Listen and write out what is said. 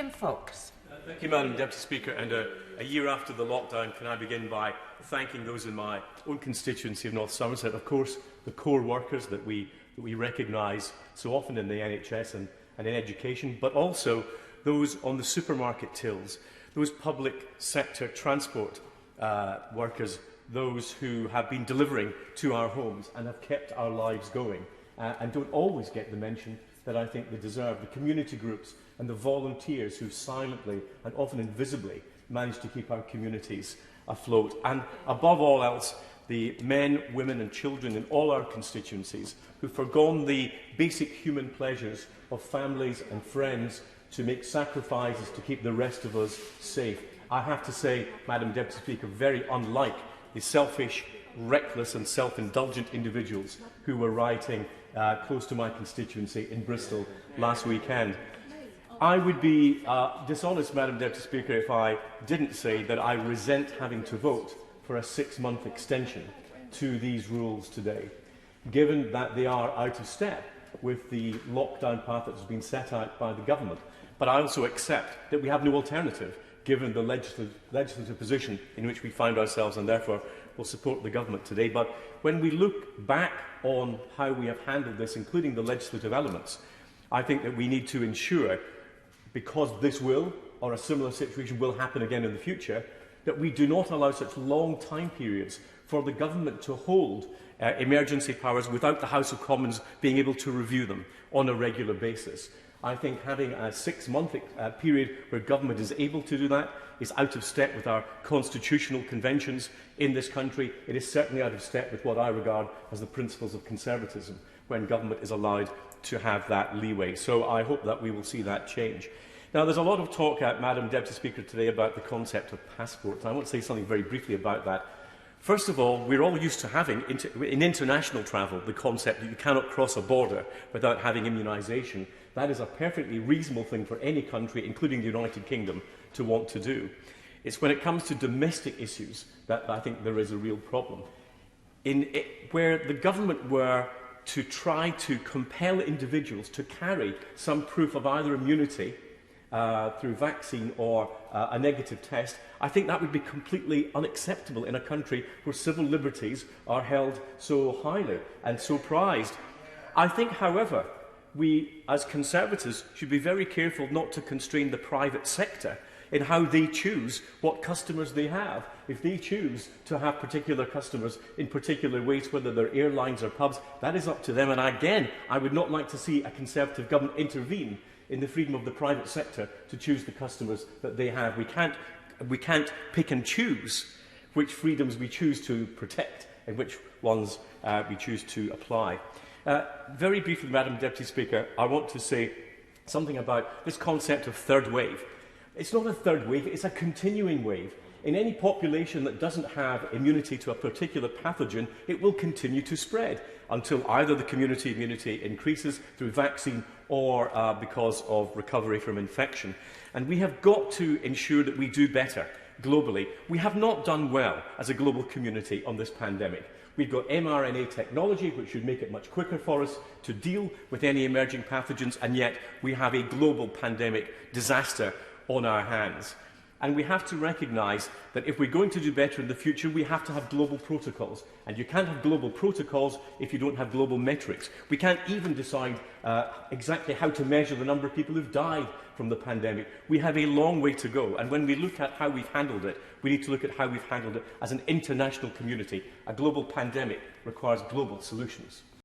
Liam Fox. Thank you, Madam Deputy Speaker. And a year after the lockdown, can I begin by thanking those in my own constituency of North Somerset, of course, the core workers that we recognise so often in the NHS and in education, but also those on the supermarket tills, those public sector transport workers, those who have been delivering to our homes and have kept our lives going and don't always get the mention that I think they deserve. The community groups and the volunteers who silently and often invisibly manage to keep our communities afloat. And above all else, the men, women and children in all our constituencies who've forgone the basic human pleasures of families and friends to make sacrifices to keep the rest of us safe. I have to say, Madam Deputy Speaker, very unlike the selfish, reckless and self-indulgent individuals who were rioting close to my constituency in Bristol last weekend. I would be dishonest, Madam Deputy Speaker, if I didn't say that I resent having to vote for a 6-month extension to these rules today, given that they are out of step with the lockdown path that has been set out by the government. But I also accept that we have no alternative, given the legislative position in which we find ourselves, and therefore will support the government today. But when we look back on how we have handled this, including the legislative elements, I think that we need to ensure, because this will, or a similar situation will happen again in the future, that we do not allow such long time periods for the government to hold emergency powers without the House of Commons being able to review them on a regular basis. I think having a 6-month period where government is able to do that is out of step with our constitutional conventions in this country. It is certainly out of step with what I regard as the principles of conservatism when government is allowed to have that leeway. So I hope that we will see that change. Now, there's a lot of talk, Madam Deputy Speaker, today about the concept of passports. I want to say something very briefly about that. First of all, we're all used to having, in international travel, the concept that you cannot cross a border without having immunisation. That is a perfectly reasonable thing for any country, including the United Kingdom, to want to do. It's when it comes to domestic issues that I think there is a real problem. Where the government were to try to compel individuals to carry some proof of either immunity through vaccine or a negative test, I think that would be completely unacceptable in a country where civil liberties are held so highly and so prized. I think, however, we as Conservatives should be very careful not to constrain the private sector in how they choose what customers they have. If they choose to have particular customers in particular ways, whether they're airlines or pubs, that is up to them. And again, I would not like to see a Conservative government intervene in the freedom of the private sector to choose the customers that they have. We can't pick and choose which freedoms we choose to protect and which ones we choose to apply. Very briefly, Madam Deputy Speaker, I want to say something about this concept of third wave. It's not a third wave, it's a continuing wave. In any population that doesn't have immunity to a particular pathogen, it will continue to spread until either the community immunity increases through vaccine or because of recovery from infection. And we have got to ensure that we do better globally. We have not done well as a global community on this pandemic. We've got mRNA technology, which should make it much quicker for us to deal with any emerging pathogens, and yet we have a global pandemic disaster on our hands. And we have to recognise that if we're going to do better in the future, we have to have global protocols. And you can't have global protocols if you don't have global metrics. We can't even decide exactly how to measure the number of people who've died from the pandemic. We have a long way to go. And when we look at how we've handled it, we need to look at how we've handled it as an international community. A global pandemic requires global solutions.